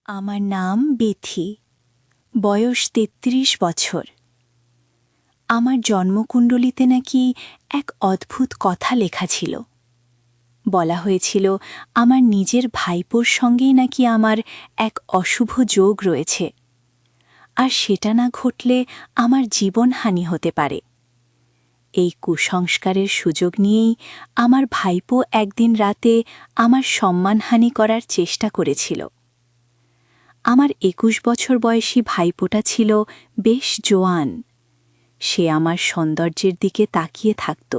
আমার নাম বেথি, বয়স ৩৩ বছর। আমার জন্মকুণ্ডলিতে নাকি এক অদ্ভুত কথা লেখা ছিল। বলা হয়েছিল আমার নিজের ভাইপোর সঙ্গেই নাকি আমার এক অশুভ যোগ রয়েছে, আর সেটা না ঘটলে আমার জীবনহানি হতে পারে। এই কুসংস্কারের সুযোগ নিয়েই আমার ভাইপো একদিন রাতে আমার সম্মানহানি করার চেষ্টা করেছিল। আমার ২১ বছর বয়সী ভাইপোটা ছিল বেশ জোয়ান। সে আমার সৌন্দর্যের দিকে তাকিয়ে থাকত,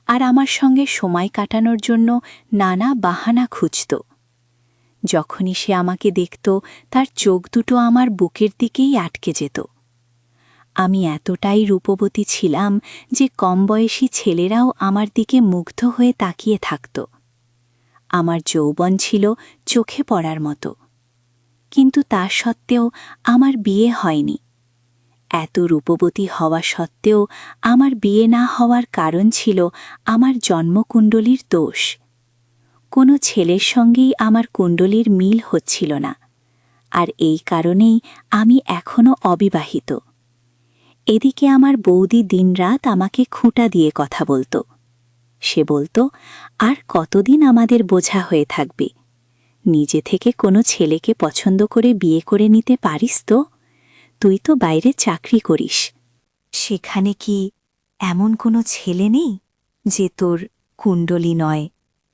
আর আমার সঙ্গে সময় কাটানোর জন্য নানা বাহানা খুঁজত। যখনই সে আমাকে দেখত, তার চোখ দুটো আমার বুকের দিকেই আটকে যেত। আমি এতটাই রূপবতী ছিলাম যে কম বয়সী ছেলেরাও আমার দিকে মুগ্ধ হয়ে তাকিয়ে থাকত। আমার যৌবন ছিল চোখে পড়ার মতো, কিন্তু তা সত্ত্বেও আমার বিয়ে হয়নি। এত রূপবতী হওয়া সত্ত্বেও আমার বিয়ে না হওয়ার কারণ ছিল আমার জন্মকুণ্ডলীর দোষ। কোনো ছেলের সঙ্গেই আমার কুণ্ডলীর মিল হচ্ছিল না, আর এই কারণেই আমি এখনও অবিবাহিত। এদিকে আমার বৌদি দিনরাত আমাকে খুঁটা দিয়ে কথা বলত। সে বলত, আর কতদিন আমাদের বোঝা হয়ে থাকবে? নিজে থেকে কোনো ছেলেকে পছন্দ করে বিয়ে করে নিতে পারিস তো? তুই তো বাইরে চাকরি করিস। সেখানে কি এমন কোনো ছেলে নেই যে তোর কুণ্ডলী নয়,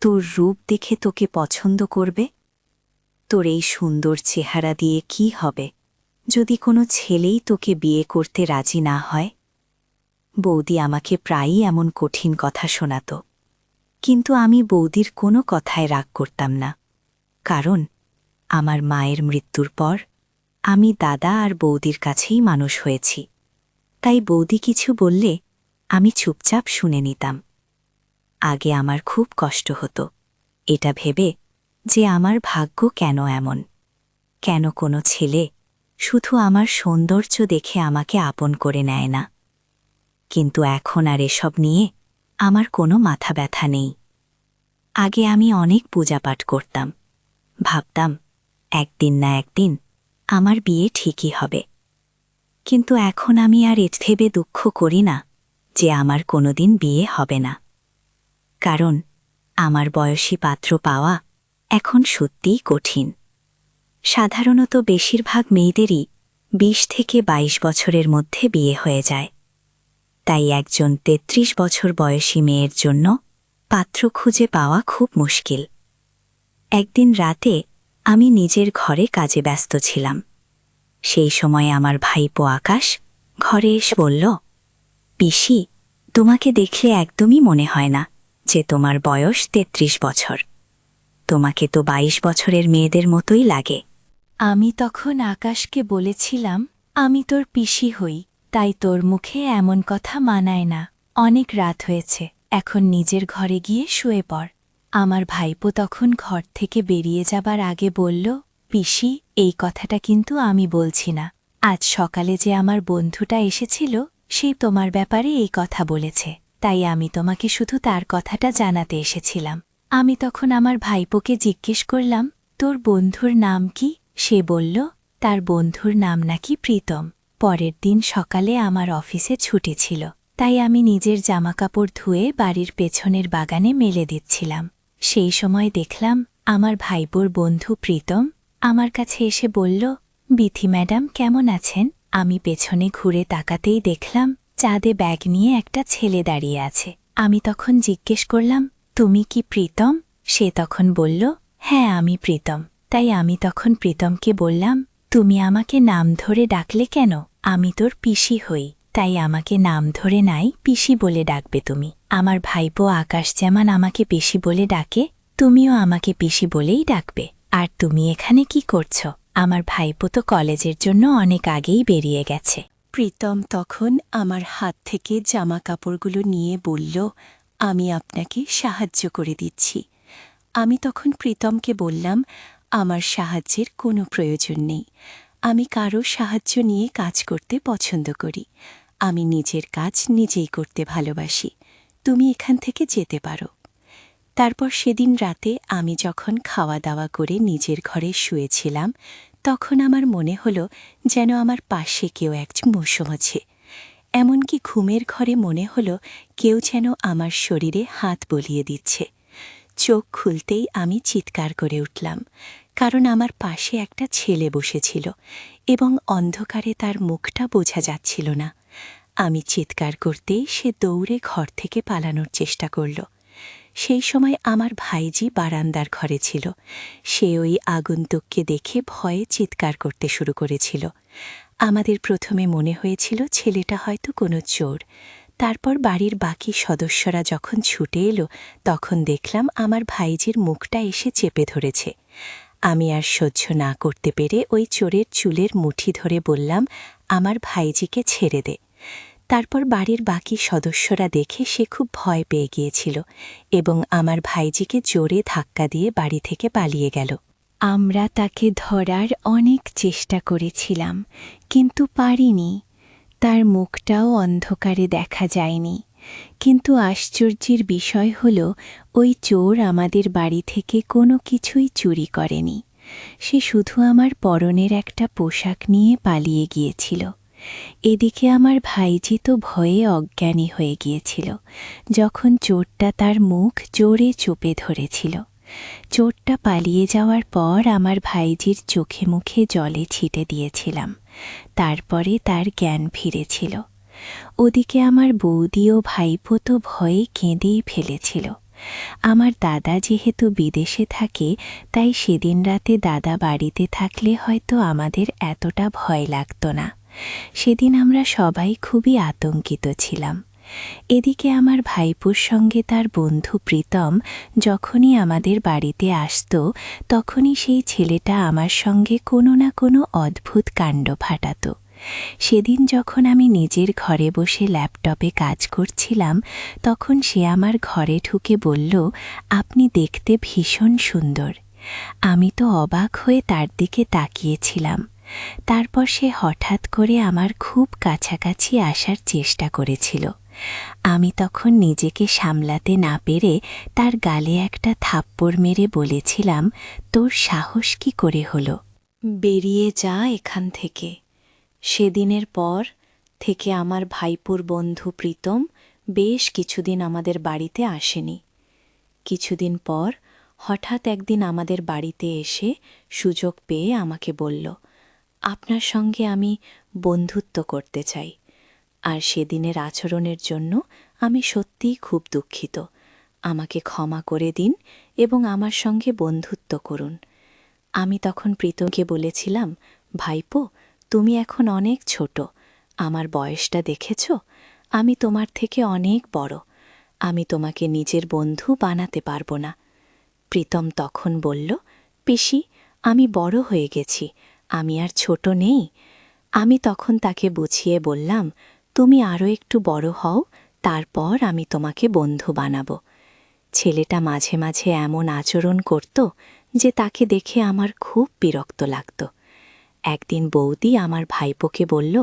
তোর রূপ দেখে তোকে পছন্দ করবে? তোর এই সুন্দর চেহারা দিয়ে কি হবে যদি কোনো ছেলেই তোকে বিয়ে করতে রাজি না হয়? বৌদি আমাকে প্রায়ই এমন কঠিন কথা শোনাত, কিন্তু আমি বৌদির কোনো কথায় রাগ করতাম না। কারণ আমার মায়ের মৃত্যুর পর আমি দাদা আর বৌদির কাছেই মানুষ হয়েছি, তাই বৌদি কিছু বললে আমি চুপচাপ শুনে নিতাম। আগে আমার খুব কষ্ট হতো এটা ভেবে যে আমার ভাগ্য কেন এমন, কেন কোনো ছেলে শুধু আমার সৌন্দর্য দেখে আমাকে আপন করে নেয় না। কিন্তু এখন আর এসব নিয়ে আমার কোনো মাথা ব্যথা নেই। আগে আমি অনেক পূজাপাঠ করতাম, ভাবতাম একদিন না একদিন আমার বিয়ে ঠিকই হবে। কিন্তু এখন আমি আর এ ভেবে দুঃখ করি না যে আমার কোনোদিন বিয়ে হবে না, কারণ আমার বয়সী পাত্র পাওয়া এখন সত্যিই কঠিন। সাধারণত বেশিরভাগ মেয়েদেরই ২০ থেকে ২২ বছরের মধ্যে বিয়ে হয়ে যায়। তাই একজন ৩৩ বছর বয়সী মেয়ের জন্য পাত্র খুঁজে পাওয়া খুব মুশকিল। একদিন রাতে আমি নিজের ঘরে কাজে ব্যস্ত ছিলাম। সেই সময় আমার ভাইপো আকাশ ঘরে এসে বলল, পিসি, তোমাকে দেখলে একদমই মনে হয় না যে তোমার বয়স ৩৩ বছর। তোমাকে তো ২২ বছরের মেয়েদের মতোই লাগে। আমি তখন আকাশকে বলেছিলাম, আমি তোর পিসি হই, তাই তোর মুখে এমন কথা মানায় না। অনেক রাত হয়েছে, এখন নিজের ঘরে গিয়ে শুয়ে পড়। আমার ভাইপো তখন ঘর থেকে বেরিয়ে যাবার আগে বলল, পিসি, এই কথাটা কিন্তু আমি বলছি না। আজ সকালে যে আমার বন্ধুটা এসেছিল সে তোমার ব্যাপারে এই কথা বলেছে, তাই আমি তোমাকে শুধু তার কথাটা জানাতে এসেছিলাম। আমি তখন আমার ভাইপোকে জিজ্ঞেস করলাম, তোর বন্ধুর নাম কি? সে বলল, তার বন্ধুর নাম নাকি প্রীতম। পরের দিন সকালে আমার অফিসে ছুটি ছিল, তাই আমি নিজের জামাকাপড় ধুয়ে বাড়ির পেছনের বাগানে মেলে দিচ্ছিলাম। সেই সময় দেখলাম আমার ভাইপোর বন্ধু প্রীতম আমার কাছে এসে বলল, বিথি ম্যাডাম কেমন আছেন? আমি পেছনে ঘুরে তাকাতেই দেখলাম চাঁদে ব্যাগ নিয়ে একটা ছেলে দাঁড়িয়ে আছে। আমি তখন জিজ্ঞেস করলাম, তুমি কি প্রীতম? সে তখন বলল, হ্যাঁ আমি প্রীতম। তাই আমি তখন প্রীতমকে বললাম, তুমি আমাকে নাম ধরে ডাকলে কেন? আমি তোর পিসি হই, তাই আমাকে নাম ধরে নাই পিসি বলে ডাকবে তুমি। আমার ভাইপো আকাশ যেমন আমাকে পিসি বলে ডাকে, তুমিও আমাকে পিসি বলেই ডাকবে। আর তুমি এখানে কি করছো? আমার ভাইপো তো কলেজের জন্য অনেক আগেই বেরিয়ে গেছে। প্রীতম তখন আমার হাত থেকে জামা কাপড়গুলো নিয়ে বলল, আমি আপনাকে সাহায্য করে দিচ্ছি। আমি তখন প্রীতমকে বললাম, আমার সাহায্যের কোনো প্রয়োজন নেই। আমি কারো সাহায্য নিয়ে কাজ করতে পছন্দ করি। আমি নিজের কাজ নিজেই করতে ভালোবাসি। তুমি এখান থেকে যেতে পারো। তারপর সেদিন রাতে আমি যখন খাওয়া দাওয়া করে নিজের ঘরে শুয়েছিলাম, তখন আমার মনে হলো যেন আমার পাশে কেউ একজন বসে আছে। এমনকি ঘুমের ঘরে মনে হলো কেউ যেন আমার শরীরে হাত বলিয়ে দিচ্ছে। চোখ খুলতেই আমি চিৎকার করে উঠলাম, কারণ আমার পাশে একটা ছেলে বসেছিল এবং অন্ধকারে তার মুখটা বোঝা যাচ্ছিল না। আমি চিৎকার করতেই সে দৌড়ে ঘর থেকে পালানোর চেষ্টা করল। সেই সময় আমার ভাইজি বারান্দার ঘরে ছিল। সে ওই আগন্তুককে দেখে ভয়ে চিৎকার করতে শুরু করেছিল। আমাদের প্রথমে মনে হয়েছিল ছেলেটা হয়তো কোনো চোর। তারপর বাড়ির বাকি সদস্যরা যখন ছুটে এলো, তখন দেখলাম আমার ভাইজির মুখটা এসে চেপে ধরেছে। আমি আর সহ্য না করতে পেরে ওই চোরের চুলের মুঠি ধরে বললাম, আমার ভাইজিকে ছেড়ে দে। তারপর বাড়ির বাকি সদস্যরা দেখে সে খুব ভয় পেয়ে গিয়েছিল এবং আমার ভাইজিকে জোরে ধাক্কা দিয়ে বাড়ি থেকে পালিয়ে গেল। আমরা তাকে ধরার অনেক চেষ্টা করেছিলাম, কিন্তু পারিনি। তার মুখটাও অন্ধকারে দেখা যায়নি। কিন্তু আশ্চর্যের বিষয় হল, ওই চোর আমাদের বাড়ি থেকে কোনো কিছুই চুরি করেনি। সে শুধু আমার পরনের একটা পোশাক নিয়ে পালিয়ে গিয়েছিল। এদিকে আমার ভাইজি তো ভয়ে অজ্ঞানী হয়ে গিয়েছিল যখন চোরটা তার মুখ জোরে চেপে ধরেছিল। চোরটা পালিয়ে যাওয়ার পর আমার ভাইজির চোখে মুখে জলে ছিটে দিয়েছিলাম। তারপরে তার জ্ঞান ফিরেছিল। ওদিকে আমার বৌদি ও ভাইপো তো ভয়ে কেঁদেই ফেলেছিল। আমার দাদা যেহেতু বিদেশে থাকে, তাই সেদিন রাতে দাদা বাড়িতে থাকলে হয়তো আমাদের এতটা ভয় লাগতো না। সেদিন আমরা সবাই খুবই আতঙ্কিত ছিলাম। এদিকে আমার ভাইপোর সঙ্গে তার বন্ধু প্রীতম যখনই আমাদের বাড়িতে আসত, তখনই সেই ছেলেটা আমার সঙ্গে কোনো না কোনো অদ্ভুত কাণ্ড ফাটাত। সেদিন যখন আমি নিজের ঘরে বসে ল্যাপটপে কাজ করছিলাম, তখন সে আমার ঘরে ঢুকে বলল, আপনি দেখতে ভীষণ সুন্দর। আমি তো অবাক হয়ে তার দিকে তাকিয়েছিলাম। তারপর সে হঠাৎ করে আমার খুব কাছাকাছি আসার চেষ্টা করেছিল। আমি তখন নিজেকে সামলাতে না পেরে তার গালে একটা থাপ্পড় মেরে বলেছিলাম, তোর সাহস কি করে হলো? বেরিয়ে যা এখান থেকে। সেদিনের পর থেকে আমার ভাইপোর বন্ধু প্রীতম বেশ কিছুদিন আমাদের বাড়িতে আসেনি। কিছুদিন পর হঠাৎ একদিন আমাদের বাড়িতে এসে সুযোগ পেয়ে আমাকে বলল, আপনার সঙ্গে আমি বন্ধুত্ব করতে চাই। আর সেদিনের আচরণের জন্য আমি সত্যিই খুব দুঃখিত। আমাকে ক্ষমা করে দিন এবং আমার সঙ্গে বন্ধুত্ব করুন। আমি তখন প্রীতমকে বলেছিলাম, ভাইপো, তুমি এখন অনেক ছোট। আমার বয়সটা দেখেছ? আমি তোমার থেকে অনেক বড়। আমি তোমাকে নিজের বন্ধু বানাতে পারবো না। প্রীতম তখন বলল, পিসি, আমি বড় হয়ে গেছি, আমি আর ছোট নেই। আমি তখন তাকে বুঝিয়ে বললাম, তুমি আরও একটু বড় হও, তারপর আমি তোমাকে বন্ধু বানাবো। ছেলেটা মাঝে মাঝে এমন আচরণ করত যে তাকে দেখে আমার খুব বিরক্ত লাগত। একদিন বৌদি আমার ভাইপোকে বলল,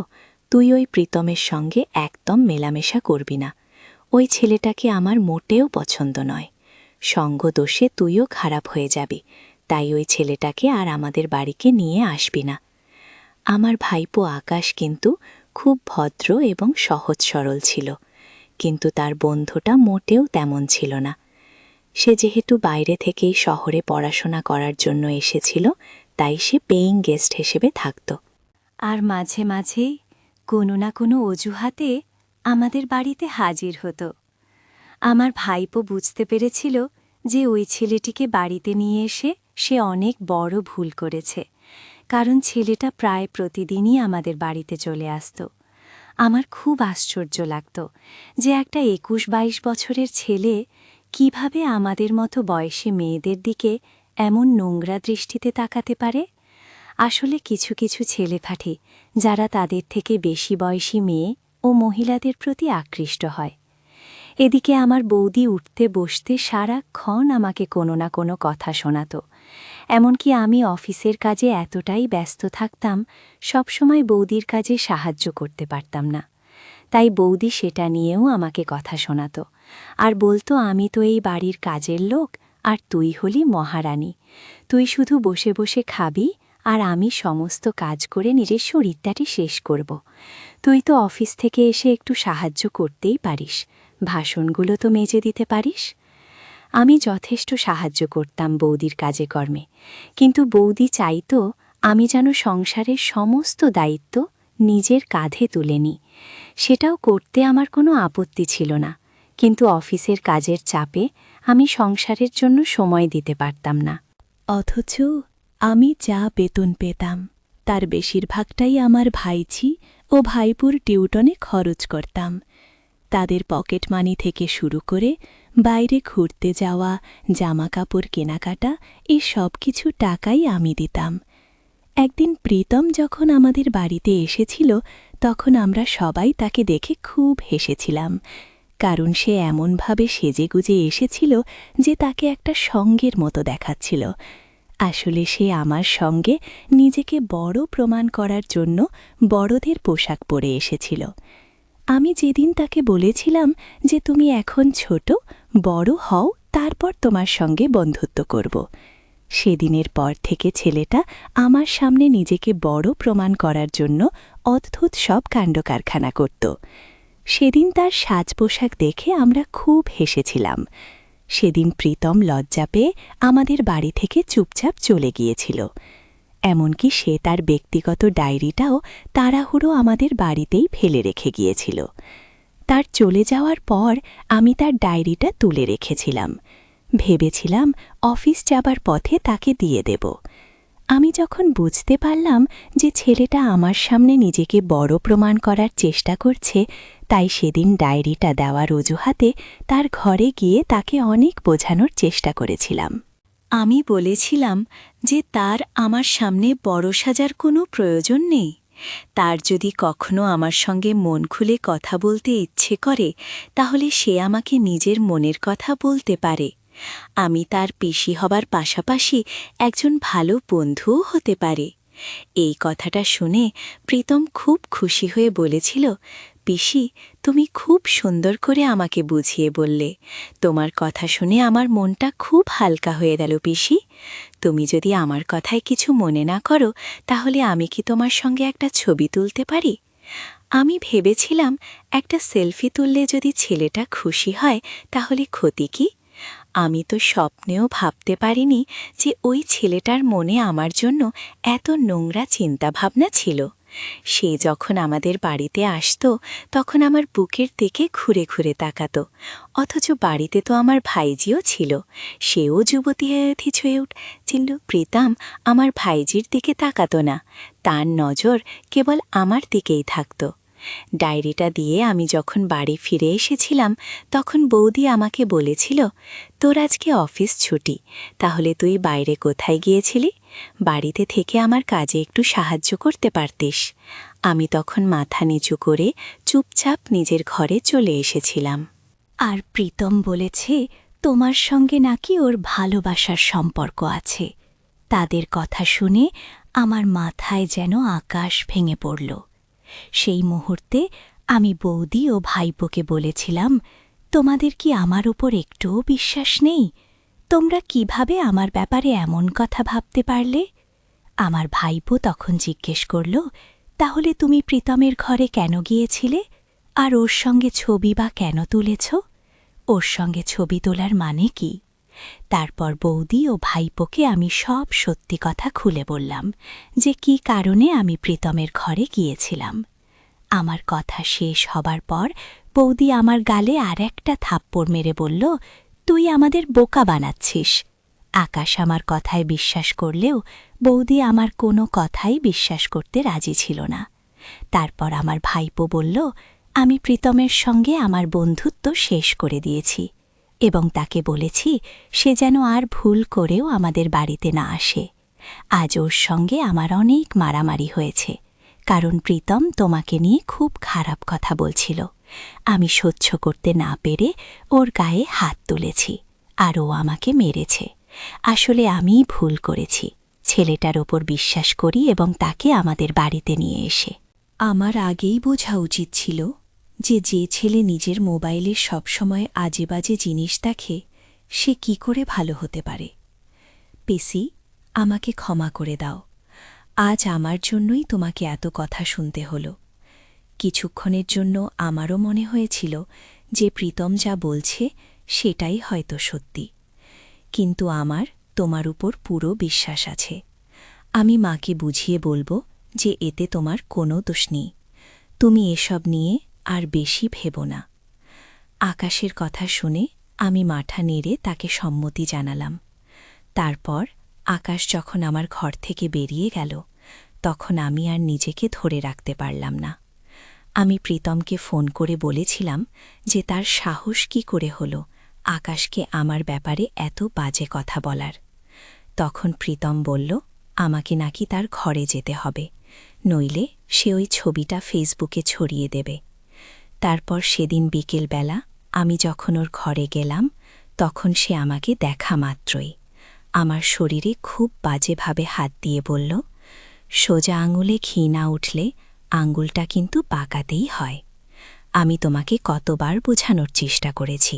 তুই ওই প্রীতমের সঙ্গে একদম মেলামেশা করবি না। ওই ছেলেটাকে আমার মোটেও পছন্দ নয়। সঙ্গ দোষে তুইও খারাপ হয়ে যাবি, তাই ওই ছেলেটাকে আর আমাদের বাড়িকে নিয়ে আসবি না। আমার ভাইপো আকাশ কিন্তু খুব ভদ্র এবং সহজ সরল ছিল, কিন্তু তার বন্ধুটা মোটেও তেমন ছিল না। সে যেহেতু বাইরে থেকেই শহরে পড়াশোনা করার জন্য এসেছিল, তাই সে পেইং গেস্ট হিসেবে থাকত। আর মাঝে মাঝেই কোনো না কোনো অজুহাতে আমাদের বাড়িতে হাজির হতো। আমার ভাইপো বুঝতে পেরেছিল যে ওই ছেলেটিকে বাড়িতে নিয়ে এসে সে অনেক বড় ভুল করেছে, কারণ ছেলেটা প্রায় প্রতিদিনই আমাদের বাড়িতে চলে আসত। আমার খুব আশ্চর্য লাগত যে একটা ২১-২২ বছরের ছেলে কিভাবে আমাদের মতো বয়সী মেয়েদের দিকে এমন নোংরা দৃষ্টিতে তাকাতে পারে। আসলে কিছু কিছু ছেলেফাঁটি যারা তাদের থেকে বেশি বয়সী মেয়ে ও মহিলাদের প্রতি আকৃষ্ট হয়। এদিকে আমার বৌদি উঠতে বসতে সারাক্ষণ আমাকে কোনো না কোনো কথা শোনাত। এমনকি আমি অফিসের কাজে এতটাই ব্যস্ত থাকতাম, সবসময় বৌদির কাজে সাহায্য করতে পারতাম না। তাই বৌদি সেটা নিয়েও আমাকে কথা শোনাত আর বলতো, আমি তো এই বাড়ির কাজের লোক আর তুই হলি মহারানী। তুই শুধু বসে বসে খাবি আর আমি সমস্ত কাজ করে নিজের শরীরটাকে শেষ করব। তুই তো অফিস থেকে এসে একটু সাহায্য করতেই পারিস, ভাষণগুলো তো মেজে দিতে পারিস। আমি যথেষ্ট সাহায্য করতাম বৌদির কাজে কর্মে, কিন্তু বৌদি চাইতো আমি যেন সংসারের সমস্ত দায়িত্ব নিজের কাঁধে তুলে নিই। সেটাও করতে আমার কোনো আপত্তি ছিল না, কিন্তু অফিসের কাজের চাপে আমি সংসারের জন্য সময় দিতে পারতাম না। অথচ আমি যা বেতন পেতাম তার বেশিরভাগটাই আমার ভাইঝি ও ভাইপুর টিউটনে খরচ করতাম। তাদের পকেট মানি থেকে শুরু করে বাইরে ঘুরতে যাওয়া, জামাকাপড় কেনাকাটা, এই সব কিছু টাকাই আমি দিতাম। একদিন প্রীতম যখন আমাদের বাড়িতে এসেছিল তখন আমরা সবাই তাকে দেখে খুব হেসেছিলাম, কারণ সে এমনভাবে সেজেগুজে এসেছিল যে তাকে একটা সঙ্গের মতো দেখাচ্ছিল। আসলে সে আমার সঙ্গে নিজেকে বড় প্রমাণ করার জন্য বড়দের পোশাক পরে এসেছিল। আমি যেদিন তাকে বলেছিলাম যে তুমি এখন ছোট, বড় হও, তারপর তোমার সঙ্গে বন্ধুত্ব করব, সেদিনের পর থেকে ছেলেটা আমার সামনে নিজেকে বড় প্রমাণ করার জন্য অদ্ভুত সব কাণ্ডকারখানা করত। সেদিন তার সাজ পোশাক দেখে আমরা খুব হেসেছিলাম। সেদিন প্রীতম লজ্জা পেয়ে আমাদের বাড়ি থেকে চুপচাপ চলে গিয়েছিল। এমনকি সে তার ব্যক্তিগত ডায়েরিটাও তাড়াহুড়ো আমাদের বাড়িতেই ফেলে রেখে গিয়েছিল। তার চলে যাওয়ার পর আমি তার ডায়েরিটা তুলে রেখেছিলাম, ভেবেছিলাম অফিস যাবার পথে তাকে দিয়ে দেব। আমি যখন বুঝতে পারলাম যে ছেলেটা আমার সামনে নিজেকে বড় প্রমাণ করার চেষ্টা করছে, তাই সেদিন ডায়েরিটা দেওয়ার অজুহাতে তার ঘরে গিয়ে তাকে অনেক বোঝানোর চেষ্টা করেছিলাম। আমি বলেছিলাম যে তার আমার সামনে বড় সাজার কোনো প্রয়োজন নেই। তার যদি কখনো আমার সঙ্গে মন খুলে কথা বলতে ইচ্ছে করে তাহলে সে আমাকে নিজের মনের কথা বলতে পারে। আমি তার পিসি হবার পাশাপাশি একজন ভালো বন্ধুও হতে পারে। এই কথাটা শুনে প্রীতম খুব খুশি হয়ে বলেছিল, পিসি, তুমি খুব সুন্দর করে আমাকে বুঝিয়ে বললে। তোমার কথা শুনে আমার মনটা খুব হালকা হয়ে গেল পিসি। তুমি যদি আমার কথায় কিছু মনে না করো তাহলে আমি কি তোমার সঙ্গে একটা ছবি তুলতে পারি? আমি ভেবেছিলাম একটা সেলফি তুললে যদি ছেলেটা খুশি হয় তাহলে ক্ষতি কি? আমি তো স্বপ্নেও ভাবতে পারিনি যে ওই ছেলেটার মনে আমার জন্য এত নোংরা চিন্তাভাবনা ছিল। সে যখন আমাদের বাড়িতে আসতো তখন আমার বুকের দিকে ঘুরে ঘুরে তাকাত, অথচ বাড়িতে তো আমার ভাইজিও ছিল। সেও যুবতী ছুঁয়ে উঠছিল। প্রীতম আমার ভাইজির দিকে তাকাতো না, তার নজর কেবল আমার দিকেই থাকত। ডায়েরিটা দিয়ে আমি যখন বাড়ি ফিরে এসেছিলাম তখন বৌদি আমাকে বলেছিল, তোর আজকে অফিস ছুটি, তাহলে তুই বাইরে কোথায় গিয়েছিলি? বাড়িতে থেকে আমার কাজে একটু সাহায্য করতে পারতিস। আমি তখন মাথা নিচু করে চুপচাপ নিজের ঘরে চলে এসেছিলাম। আর প্রীতম বলেছে তোমার সঙ্গে নাকি ওর ভালোবাসার সম্পর্ক আছে। তাদের কথা শুনে আমার মাথায় যেন আকাশ ভেঙে পড়ল। সেই মুহূর্তে আমি বৌদি ও ভাইপোকে বলেছিলাম, তোমাদের কি আমার উপর একটুও বিশ্বাস নেই? তোমরা কিভাবে আমার ব্যাপারে এমন কথা ভাবতে পারলে? আমার ভাইপো তখন জিজ্ঞেস করল, তাহলে তুমি প্রীতমের ঘরে কেন গিয়েছিলে? আর ওর সঙ্গে ছবি বা কেন তুলেছ? ওর সঙ্গে ছবি তোলার মানে কি? তারপর বৌদি ও ভাইপোকে আমি সব সত্যি কথা খুলে বললাম যে কী কারণে আমি প্রীতমের ঘরে গিয়েছিলাম। আমার কথা শেষ হবার পর বৌদি আমার গালে আর একটা থাপ্পড় মেরে বলল, তুই আমাদের বোকা বানাচ্ছিস। আকাশ আমার কথায় বিশ্বাস করলেও বৌদি আমার কোনো কথাই বিশ্বাস করতে রাজি ছিল না। তারপর আমার ভাইপো বলল, আমি প্রীতমের সঙ্গে আমার বন্ধুত্ব শেষ করে দিয়েছি এবং তাকে বলেছি সে যেন আর ভুল করেও আমাদের বাড়িতে না আসে। আজ ওর সঙ্গে আমার অনেক মারামারি হয়েছে, কারণ প্রীতম তোমাকে নিয়ে খুব খারাপ কথা বলছিল। আমি সহ্য করতে না পেরে ওর গায়ে হাত তুলেছি আর ও আমাকে মেরেছে। আসলে আমিই ভুল করেছি, ছেলেটার ওপর বিশ্বাস করি এবং তাকে আমাদের বাড়িতে নিয়ে এসে। আমার আগেই বোঝা উচিত ছিল যে যে ছেলে নিজের মোবাইলে সবসময় আজে বাজে জিনিস দেখে সে কি করে ভালো হতে পারে। পিসি, আমাকে ক্ষমা করে দাও। আজ আমার জন্যই তোমাকে এত কথা শুনতে হলো। কিছুক্ষণের জন্য আমারও মনে হয়েছিল যে প্রীতম যা বলছে সেটাই হয়তো সত্যি, কিন্তু আমার তোমার উপর পুরো বিশ্বাস আছে। আমি মাকে বুঝিয়ে বলবো যে এতে তোমার কোনো দোষ নেই। তুমি এসব নিয়ে আর বেশি ভেবো না। আকাশের কথা শুনে আমি মাথা নেড়ে তাকে সম্মতি জানালাম। তারপর আকাশ যখন আমার ঘর থেকে বেরিয়ে গেল, তখন আমি আর নিজেকে ধরে রাখতে পারলাম না। আমি প্রীতমকে ফোন করে বলেছিলাম যে তার সাহস কি করে হলো আকাশকে আমার ব্যাপারে এত বাজে কথা বলার। তখন প্রীতম বলল আমাকে নাকি তার ঘরে যেতে হবে, নইলে সে ওই ছবিটা ফেসবুকে ছড়িয়ে দেবে। তারপর সেদিন বিকেলবেলা আমি যখন ওর ঘরে গেলাম, তখন সে আমাকে দেখা মাত্রই আমার শরীরে খুব বাজেভাবে হাত দিয়ে বলল, সোজা আঙুলে ঘি না উঠলে আঙুলটা কিন্তু বাঁকাতেই হয়। আমি তোমাকে কতবার বোঝানোর চেষ্টা করেছি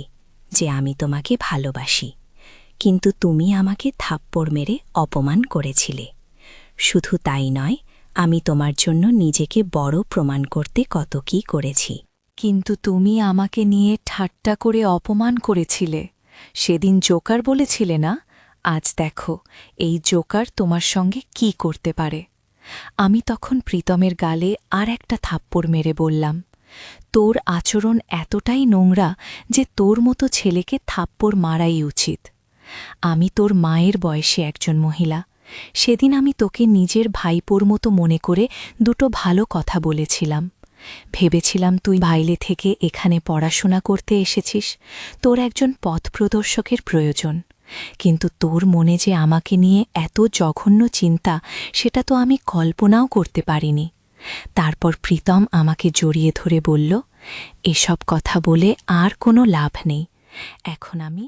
যে আমি তোমাকে ভালোবাসি, কিন্তু তুমি আমাকে থাপ্পড় মেরে অপমান করেছিলে। শুধু তাই নয়, আমি তোমার জন্য নিজেকে বড় প্রমাণ করতে কত কী করেছি। কিন্তু তুমি আমাকে নিয়ে ঠাট্টা করে অপমান করেছিলে। সেদিন জোকার বলেছিলে না? আজ দেখো এই জোকার তোমার সঙ্গে কি করতে পারে। আমি তখন প্রীতমের গালে আর একটা থাপ্পড় মেরে বললাম, তোর আচরণ এতটাই নোংরা যে তোর মতো ছেলেকে থাপ্পড় মারাই উচিত। আমি তোর মায়ের বয়সে একজন মহিলা। সেদিন আমি তোকে নিজের ভাইপোর মতো মনে করে দুটো ভালো কথা বলেছিলাম। ভেবেছিলাম তুই বাইরে থেকে এখানে পড়াশোনা করতে এসেছিস, তোর একজন পথপ্রদর্শকের প্রয়োজন। কিন্তু তোর মনে যে আমাকে নিয়ে এত জঘন্য চিন্তা, সেটা তো আমি কল্পনাও করতে পারিনি। তারপর প্রীতম আমাকে জড়িয়ে ধরে বলল, এসব কথা বলে আর কোনো লাভ নেই। এখন আমি